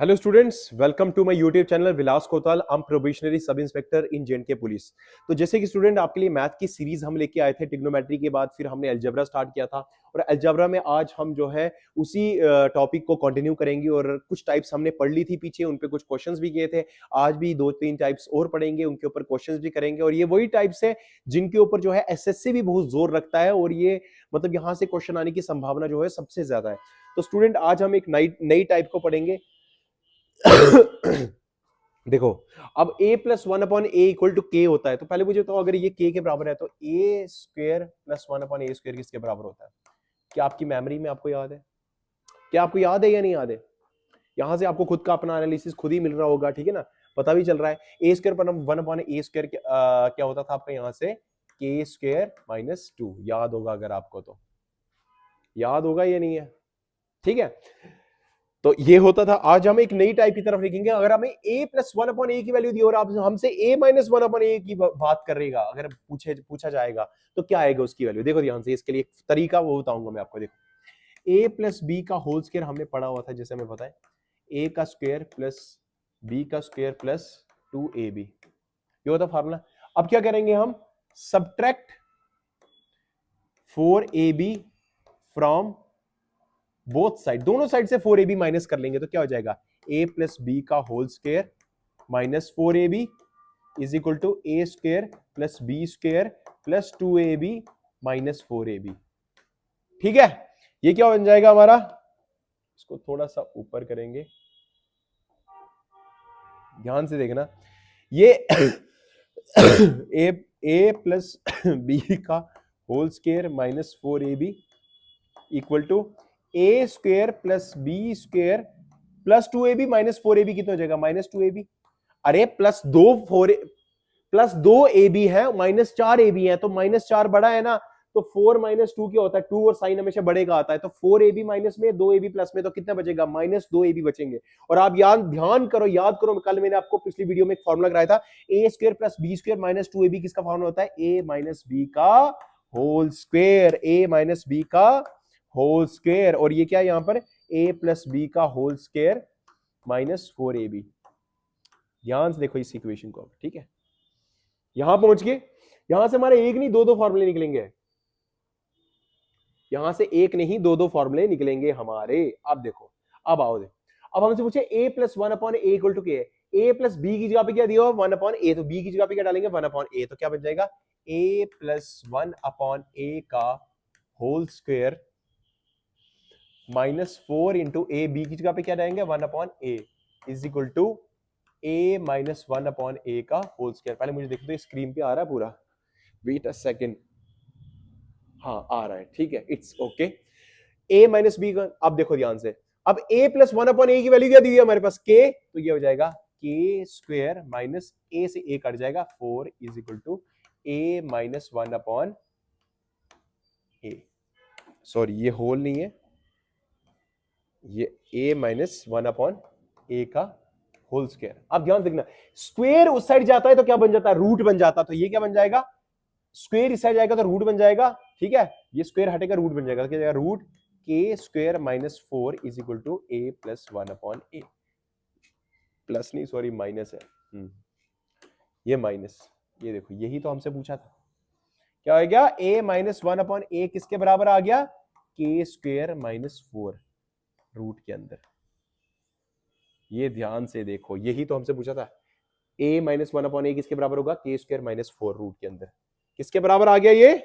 Hello students, welcome to my YouTube channel Vilas Kotwal. I am probationary sub inspector in J police. तो जैसे कि student आपके लिए math की सीरीज हम लेके आए थे ट्रिग्नोमेट्री के बाद, फिर हमने अलजेब्रा स्टार्ट किया था और अलजेब्रा में आज हम जो है उसी टॉपिक को कंटिन्यू करेंगे। और कुछ टाइप्स हमने पढ़ ली थी पीछे, उन पे कुछ क्वेश्चंस भी किए थे। आज भी दो तीन टाइप्स और पढ़ेंगे, उनके ऊपर क्वेश्चंस भी करेंगे। और ये वही टाइप्स है जिनके ऊपर जो है एसएससी भी बहुत जोर रखता है और ये मतलब यहाँ से क्वेश्चन आने की संभावना जो है सबसे ज्यादा है। तो स्टूडेंट आज हम एक नई टाइप को पढ़ेंगे। देखो, अब a plus one upon a equal to k होता है, तो पहले मुझे बताओ अगर ये k के बराबर है तो ए स्क्वायर प्लस वन अपॉन ए स्क्वायर किसके बराबर होता है? क्या आपकी मेमोरी में आपको याद है? क्या आपको याद है या नहीं याद है? यहां से आपको खुद का अपना एनालिसिस खुद ही मिल रहा होगा, ठीक है ना, पता भी चल रहा है। ए स्क्वायर पर वन अपॉन ए स्क्वायर क्या होता था आपका यहां से? के स्क्वायर माइनस टू। याद होगा अगर आपको, तो याद होगा या नहीं है? ठीक है, तो ये होता था। आज हम एक नई टाइप की तरफ लिखेंगे। अगर हमें a प्लस वन अपॉन ए की वैल्यू दी और आप हमसे a माइनस वन अपॉन ए की बात कर रहेगा, अगर पूछा जाएगा तो क्या आएगा उसकी वैल्यू? देखो ध्यान से, इसके लिए एक तरीका वो बताऊंगा मैं आपको। देखो, a प्लस बी का होल स्क्वायर हमने पढ़ा हुआ था, जैसे हमें पता है a का स्क्वायर प्लस b का स्क्वायर प्लस 2ab, ये होता फार्मूला। अब क्या करेंगे हम? Subtract 4ab from both side, दोनों साइड से 4ab माइनस कर लेंगे तो क्या हो जाएगा? a प्लस बी का whole square minus 4ab is equal to a square plus B square plus 2ab minus 4ab। ठीक है, ये क्या बन जाएगा हमारा? इसको थोड़ा सा ऊपर करेंगे, ध्यान से देखना। ये a प्लस बी का whole square minus 4ab equal to a square plus B square plus 2ab minus 4ab कितना हो जाएगा? Minus 2ab। अरे प्लस दो ए बी है, माइनस 4ab है, तो माइनस 4 बड़ा है ना, तो 4 माइनस 2 क्या होता है? 2, और साइन हमेशा बढ़ेगा आता है, तो 4ab माइनस में 2ab प्लस में तो कितना बचेगा? माइनस 2ab बचेंगे। और आप याद करो, कल मैंने आपको पिछली वीडियो में एक फॉर्मूला कराया था, A square plus B square minus 2ab किसका फॉर्मूला होता है? ए माइनस बी का whole square, A minus B का होल स्क्वायर। और ये क्या है यहां पर? a प्लस बी का होल स्क्वायर माइनस 4ab। ध्यान से देखो इस इक्वेशन को, ठीक है। यहां पहुंच गए, यहां से हमारे एक नहीं दो फॉर्मूले निकलेंगे, यहां से एक नहीं दो फॉर्मूले निकलेंगे हमारे। अब देखो, अब आओ देखो, अब हमसे पूछे a plus one upon a equal to k, a plus b की जगह पे क्या दिया हुआ? वन अपॉन ए, तो b की जगह पे क्या डालेंगे? वन अपॉन ए, तो क्या बन जाएगा? a प्लस वन अपॉन ए का होल स्क्वायर माइनस 4 इंटू ए, बी की जगह पे क्या डालेंगे? One upon A is equal to A minus one upon ए का होल स्क्वायर। पहले मुझे देखो तो स्क्रीन पे आ रहा है पूरा, वेट अ सेकेंड। हाँ आ रहा है, ठीक है, it's okay. A minus B का, अब देखो ध्यान से, अब a प्लस वन अपॉन ए की वैल्यू क्या दी है हमारे पास? k, तो ये हो जाएगा k स्क्वायर माइनस a से a कट जाएगा, 4 is equal to a minus one upon a. Sorry, ये होल नहीं है, ये a माइनस वन अपॉन ए का होल स्क्वायर। अब ध्यान देखना, स्क्वायर उस साइड जाता है तो क्या बन जाता है? रूट बन जाता है, तो ये क्या बन जाएगा? स्क्वायर इस साइड जाएगा तो रूट बन जाएगा, ठीक है। ये स्क्वायर हटेगा, रूट बन जाएगा, तो क्या जाएगा? Root k square minus 4 is equal to a plus one upon a. Plus नहीं, सॉरी माइनस है, ये माइनस, ये देखो यही तो हमसे पूछा था। क्या हो गया? a माइनस वन अपॉन ए किसके बराबर आ गया? के स्क्वायर माइनस 4 रूट के अंदर। ये ध्यान से देखो, यही तो हमसे पूछा था। a माइनस वन अपॉन ए किसके बराबर होगा? के स्क्वायर माइनस 4 रूट के अंदर। किसके बराबर आ गया ये?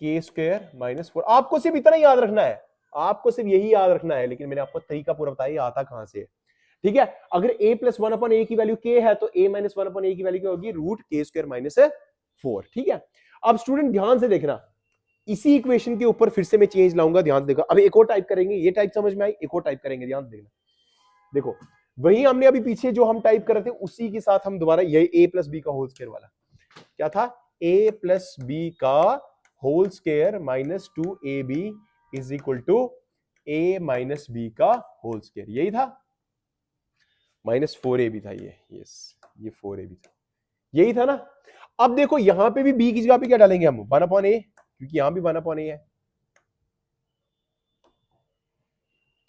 के स्क्वायर माइनस 4। आपको सिर्फ इतना ही याद रखना है, आपको सिर्फ यही याद रखना है, लेकिन मैंने आपको तरीका पूरा बताया आता कहां से, ठीक है। अगर a प्लस वन अपॉन ए की वैल्यू k है तो a माइनस वन अपॉन ए की वैल्यू क्या होगी? रूट के स्क्वायर माइनस 4, ठीक है। अब स्टूडेंट ध्यान से देखना, इसी इक्वेशन के ऊपर फिर से मैं चेंज लाऊंगा, ध्यान से देखो। अब एक और टाइप करेंगे, ये टाइप समझ में आई, एक और टाइप करेंगे, ध्यान से देखना। देखो, वही हमने अभी पीछे जो हम टाइप कर रहे थे उसी के साथ हम दोबारा यही a प्लस बी का होल स्क्वायर वाला क्या था? a प्लस बी का whole square minus 2ab is equal to a minus B का होल स्क्वायर, यही था। माइनस 4ab था ये, यस, ये 4ab था, यही था ना। अब देखो यहां पे भी b की जगह पे क्या डालेंगे हम? वन अपॉन ए, क्योंकि यहां भी वन अपॉन ए है।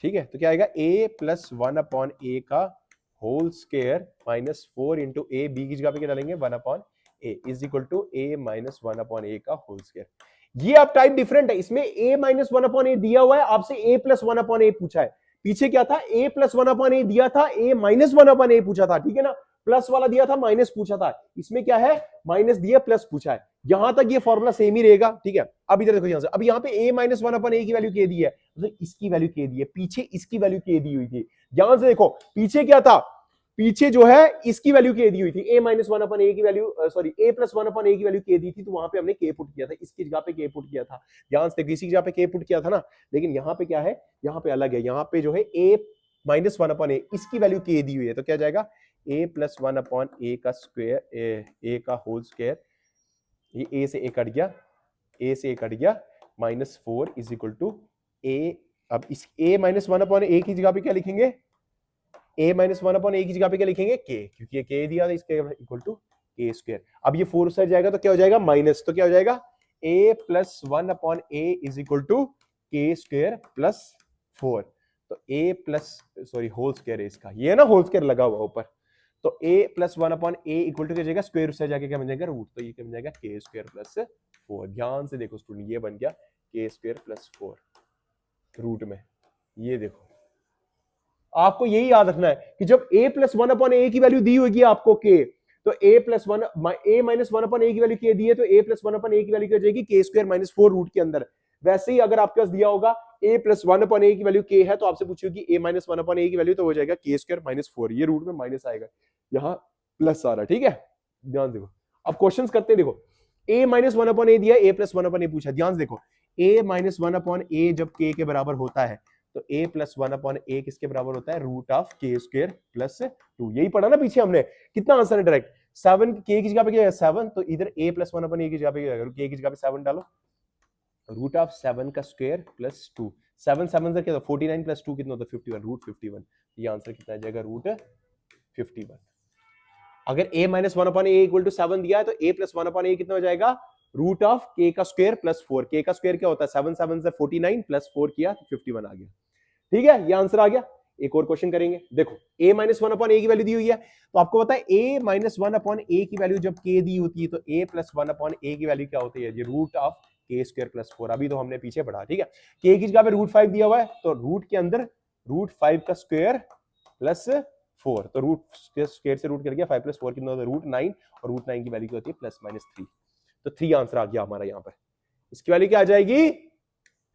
ठीक है, तो क्या आएगा a प्लस 1/a का होल स्क्वायर माइनस 4 इंटू ए, बी की जगह पे क्या डालेंगे 1/a is equal to a minus 1/a का होल स्क्वायर। ये अब टाइप डिफरेंट है, इसमें a माइनस 1/a दिया हुआ है, आपसे a प्लस 1/a पूछा है। पीछे क्या था, a प्लस 1/a दिया था, a माइनस 1/a पूछा था, ठीक है ना, प्लस वाला दिया था, माइनस पूछा था। इसमें क्या है, माइनस दिया प्लस पूछा है। यहां तक ये फॉर्मूला सेम ही रहेगा, ठीक है। अब इधर देखो, यहां से अब यहाँ पे a माइनस 1/a की वैल्यू के दी है, मतलब इसकी वैल्यू के दी है, पीछे इसकी वैल्यू के दी हुई थी। ध्यान से देखो, पीछे क्या था, पीछे जो है इसकी वैल्यू के दी हुई थी, a माइनस 1/a की value, sorry a plus 1/a की वैल्यू के दी थी, तो वहां पे हमने k पुट किया था, इसकी जगह पे k पुट किया था। ध्यान से किसी जगह पे k पुट किया था ना, लेकिन यहाँ पे क्या है, यहाँ पे अलग है, यहाँ पे जो है a माइनस 1/a इसकी वैल्यू k दी हुई है, तो क्या जाएगा a प्लस 1/a का स्क्वायर, a का होल स्क्वायर, ये a से a कट गया, a से a कट गया, -4 इज इक्वल टू a। अब इस a माइनस 1/a की जगह पे क्या लिखेंगे, a माइनस 1/a की जगह पे क्या लिखेंगे k, क्योंकि ये k दिया था, इसके इक्वल टू k स्क्वायर। अब ये 4 साइड जाएगा तो क्या हो जाएगा माइनस, तो क्या हो जाएगा a plus 1/a is equal to k square plus 4। तो a plus, sorry whole square है इसका, ये है ना होल स्क्वायर लगा हुआ ऊपर, तो a plus 1/a equal to क्या जाएगा स्क्वायर से जाके क्या बन जाएगा रूट, तो ये क्या बन जाएगा k स्क्वायर प्लस 4। ध्यान से देखो स्टूडेंट, ये बन गया k स्क्वायर प्लस 4 रूट में। ये देखो, आपको यही याद रखना है कि जब a प्लस 1/a की वैल्यू दी होगी आपको k, तो a plus 1 a minus 1/a की वैल्यू k दी है, तो a प्लस 1/a की वैल्यू क्या हो जाएगी k स्क्वायर माइनस 4 रूट के अंदर। वैसे ही अगर आपके पास दिया होगा a प्लस 1/a की वैल्यू k है, तो आपसे पूछेगी a माइनस 1/a की वैल्यू, तो हो जाएगा k स्क्वायर माइनस 4, ये रूट में माइनस आएगा, यहाँ प्लस आ रहा है, ठीक है। ध्यान देखो, अब क्वेश्चंस करते हैं, देखो a माइनस 1/a दिया, a प्लस 1/a पूछा। ध्यान से देखो, a माइनस 1/a जब k के बराबर होता है, तो a प्लस 1/a किसके बराबर होता है, root of k square plus 2। यही पढ़ा ना पीछे हमने, कितना आंसर है डायरेक्ट 7, k की जगह पे क्या है 7, तो इधर a प्लस 1/a की जगह पे क्या है, k की जगह पे 7 डालो, रूट ऑफ 7 का स्क्वायर प्लस 2, 7 7 से क्या होता है 49 प्लस 2 कितना होता है 51, रूट 51। ये आंसर कितना आ जाएगा रूट 51। अगर a minus 1/a equal to 7 दिया है, तो a प्लस 1/a कितना हो जाएगा रूट ऑफ k का स्क्वायर प्लस 4। k का स्क्वायर क्या होता है 7 7 से 49 प्लस 4 किया तो 51 आ गया, ठीक है, ये आंसर आ गया। एक और क्वेश्चन करेंगे, देखो a माइनस 1/a की वैल्यू दी हुई है, तो आपको पता है a माइनस 1/a की वैल्यू जब k दी होती है, तो a प्लस 1/a की वैल्यू क्या होती है, ये root of k square plus 4। अभी तो हमने पीछे पढ़ा, ठीक है। k की जगह पे रूट 5 दिया हुआ है, तो रूट के अंदर रूट 5 का स्क्वायर प्लस 4, तो रूट स्क्वायर से रूट कर गया, 5 प्लस 4 कितना होता है रूट 9, और रूट 9 की वैल्यू क्या होती है प्लस माइनस 3। तो 3 आंसर आ गया हमारा यहाँ पर। इसकी वैल्यू क्या आ जाएगी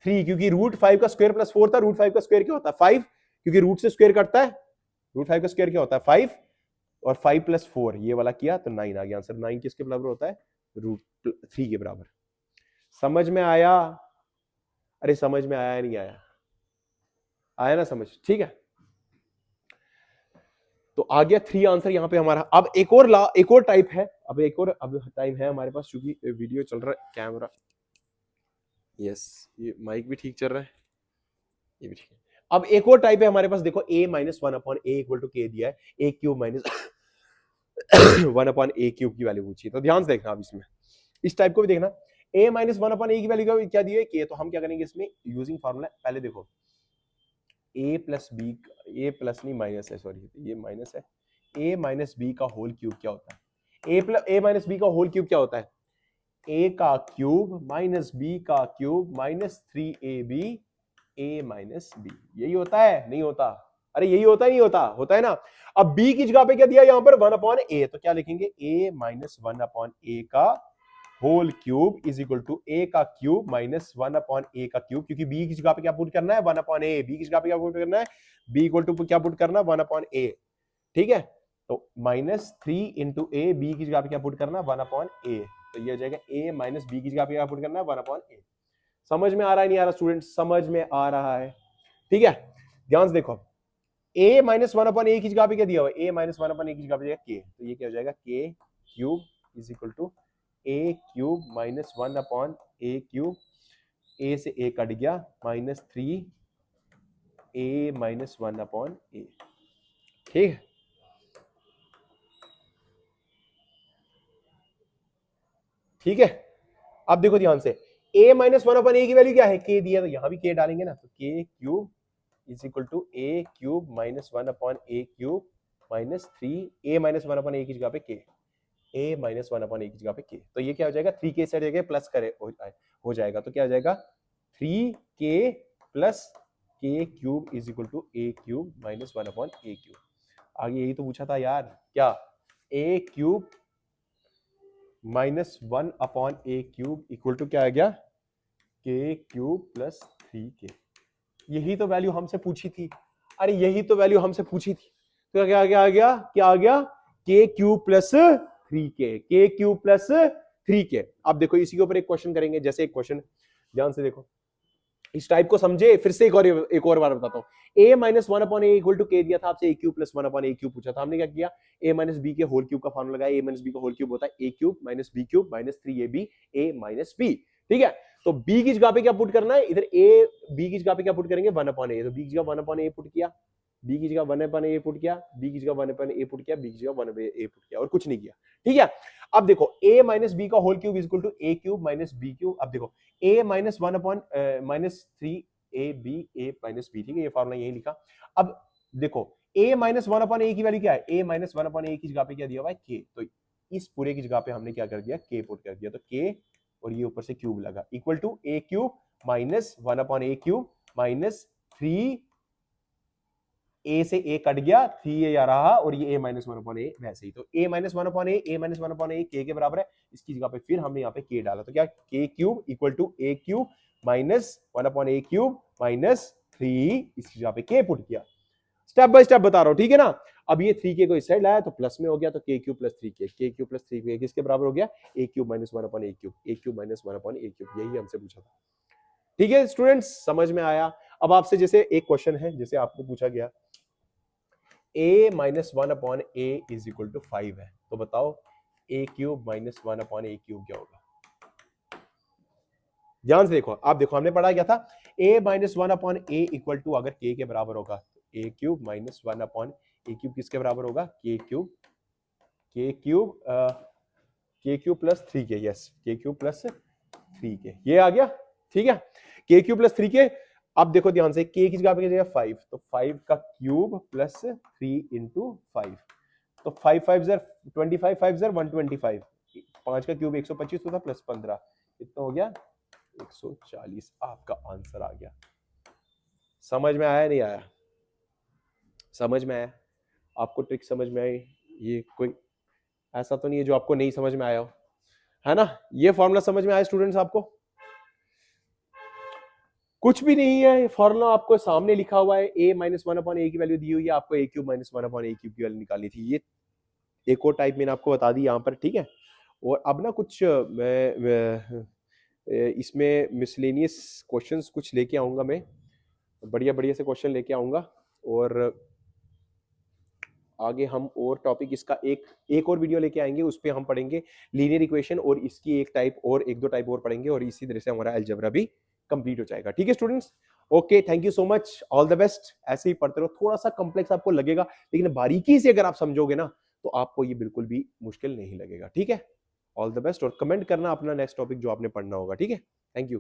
3, क्योंकि रूट 5 का स्क्वायर प्लस 4 था, रूट 5 का स्क्वायर क्या होता है 5, क्योंकि रूट से स्क्वायर कटता है, रूट 5 का स्क्वायर क्या होता है 5, और 5 प्लस 4 ये वाला किया तो 9 आ गया आंसर। 9 किसके बराबर होता है रूट 3 के बराबर। समझ में आया, अरे समझ में आया नहीं आया, आया ना समझ, ठीक है। तो आ गया 3 आंसर यहाँ पे हमारा। अब एक और टाइप है, अब टाइम है हमारे पास, क्योंकि वीडियो चल रहा है, कैमरा यस, ये माइक भी ठीक चल रहा है, ये भी ठीक है। अब एक और टाइप है हमारे पास, देखो a minus 1/a equal to k दिया है, a cube minus 1/a cube की वैल्यू पूछी है, तो ध्यान से देखना अब इसमें, इस टाइप को भी देखना। a माइनस 1/a की वैल्यू क्या दी है k, तो हम क्या करेंगे इसमें यूजिंग फॉर्मूला, पहले देखो a plus b, a plus नहीं माइनस है, सॉरी ये माइनस है, a माइनस बी का होल क्यूब क्या होता है, a माइनस बी का होल क्यूब क्या होता है, a का क्यूब माइनस b का cube minus 3ab a minus b, यही होता है नहीं होता, अरे यही होता है नहीं होता, होता है ना। अब b की जगह पे क्या दिया यहाँ पर 1/a, तो क्या लिखेंगे a माइनस 1/a का whole cube is equal to a का क्यूब माइनस 1/a का क्यूब, क्योंकि b की जगह पे क्या पुट करना है 1/a, b की जगह पे क्या पुट करना है b इक्वल टू क्या पुट करना 1/a, ठीक है। तो माइनस 3 इंटू a, b की जगह पे क्या पुट करना 1/a, तो ये हो जाएगा a माइनस b की जगह पे क्या पुट करना है 1/a। समझ में आ रहा है नहीं आ रहा स्टूडेंट, समझ में आ रहा है, ठीक है। ध्यान से देखो, a माइनस 1/a की जगह पे क्या दिया हुआ है, a माइनस 1/a की जगह पे k, तो ये क्या हो जाएगा k cube is equal to a cube minus 1/a cube, a से a कट गया माइनस 3a माइनस 1/a, ठीक है। ठीक है, अब देखो ध्यान से a माइनस 1/a की वैल्यू क्या है k दिया, तो यहां भी k डालेंगे ना, तो k cube is equal to A cube minus 1 upon A cube minus 3 A minus 1 upon ए की जगह पे के, ए माइनस 1 अपॉन ए की जगह पे के, तो ये क्या हो जाएगा 3k साइड जगह प्लस करे हो जाएगा, तो क्या हो जाएगा 3k plus K cube is equal to A cube minus 1 upon A cube. आगे यही तो पूछा था यार, क्या A cube minus 1 upon A cube equal to क्या आ गया के क्यूब प्लस 3k। यही तो वैल्यू हमसे पूछी थी, अरे यही तो वैल्यू हमसे पूछी थी, तो क्या क्या आ गया, क्या आ गया के क्यूब प्लस 3k, के क्यूब प्लस 3k। अब देखो इसी के ऊपर एक क्वेश्चन करेंगे, जैसे एक क्वेश्चन ध्यान से देखो, इस टाइप को समझे, फिर से एक और बार बताता हूँ। a minus 1 upon a equal to k दिया था आपसे, a cube plus 1 upon A cube पूछा था, हमने क्या किया a माइनस बी के होल क्यूब का फॉर्मूला लगाया, a माइनस बी का होल क्यूब होता है a cube minus b cube minus 3ab a minus b, ठीक है। तो b की जगह पे क्या पुट करना है, इधर a b की जगह पे क्या पुट करेंगे 1 अपॉन a, तो b की जगह 1 अपॉन a पुट किया, b की जगह 1 अपॉन a पुट किया, b की जगह 1 अपॉन a पुट किया, b की जगह 1 अपॉन a पुट किया, और कुछ नहीं किया, ठीक है। अब देखो a माइनस बी का whole cube is equal to a cube minus b cube. अब देखो a minus 1 upon minus 3ab a minus b, ठीक है, ये फॉर्मूला यही लिखा। अब देखो a माइनस 1 अपॉन a की वैल्यू क्या है, a माइनस 1 अपॉन a की जगह पे क्या दिया हुआ है k, तो इस पूरे की जगह पे हमने क्या कर दिया k पुट कर दिया, तो k और ये ऊपर से क्यूब लगा equal to a cube minus 1 upon a cube minus 3 a से a कट गया 3a आ रहा, और ये a माइनस 1 अपॉन a वैसे ही, तो a minus 1 upon a minus 1 upon a k के बराबर है, इसकी जगह पे फिर हमने यहाँ पे k डाला, तो क्या k cube equal to a cube minus 1 upon a cube minus 3, इसकी जगह पे k पुट किया, स्टेप बाय स्टेप बता रहा हूं, ठीक है ना। अब ये 3k को इस साइड लाया तो प्लस में हो गया, तो k cube plus 3k, k cube plus 3k किसके बराबर हो गया a cube minus 1 upon a cube, a cube minus 1 upon a cube, यही हमसे पूछा था, ठीक है स्टूडेंट्स, समझ में आया। अब आपसे जैसे एक क्वेश्चन है, जैसे आपको पूछा गया a minus 1 upon a is equal to 5 है, तो बताओ a cube minus 1 upon a cube क्या होगा। ध्यान से देखो, आप देखो हमने पढ़ा क्या था, a minus 1 upon a equal to अगर k के बराबर होगा तो a cube minus 1 upon a cube किसके बराबर होगा, k cube plus 3k, yes k cube plus 3k, ये आ गया, ठीक है, k क्यूब प्लस 3k। अब देखो ध्यान से, k की जगह पे क्या 5, तो 5 का क्यूब प्लस 3 इंटू 5, तो 5 5 ज़र 25, 5 ज़र 125, 5 का क्यूब 125 होता प्लस 15, कितना हो गया 140, आपका आंसर आ गया। समझ में आया नहीं आया, समझ में आया, आपको ट्रिक समझ में आई, ये कोई ऐसा तो नहीं है जो आपको नहीं समझ में आया हो, है ना। ये फॉर्मूला समझ में आया स्टूडेंट्स आपको, कुछ भी नहीं है, फॉर्मूला आपको सामने लिखा हुआ है, a माइनस 1 अपॉन a की वैल्यू दी हुई है, आपको a cube minus 1 upon a cube की वैल्यू निकालनी थी, ये एक और टाइप मैंने आपको बता दी यहाँ पर, ठीक है। और अब ना कुछ मैं इसमें मिसलेनियस क्वेश्चंस कुछ लेके आऊंगा, मैं बढ़िया बढ़िया से क्वेश्चन लेके आऊंगा, और आगे हम और टॉपिक इसका एक और वीडियो लेके आएंगे, उस पर हम पढ़ेंगे लीनियर इक्वेशन, और इसकी एक टाइप और एक दो टाइप और पढ़ेंगे, और इसी तरह से हमारा अलजेब्रा भी कंप्लीट हो जाएगा, ठीक है students. Okay, thank you so much, all the best, ऐसे ही पढ़ते रहो, थोड़ा सा कॉम्प्लेक्स आपको लगेगा, लेकिन बारीकी से अगर आप समझोगे ना तो आपको ये बिल्कुल भी मुश्किल नहीं लगेगा, ठीक है। ऑल द बेस्ट, और कमेंट करना अपना नेक्स्ट टॉपिक जो आपने पढ़ना होगा, ठीक है। Thank you.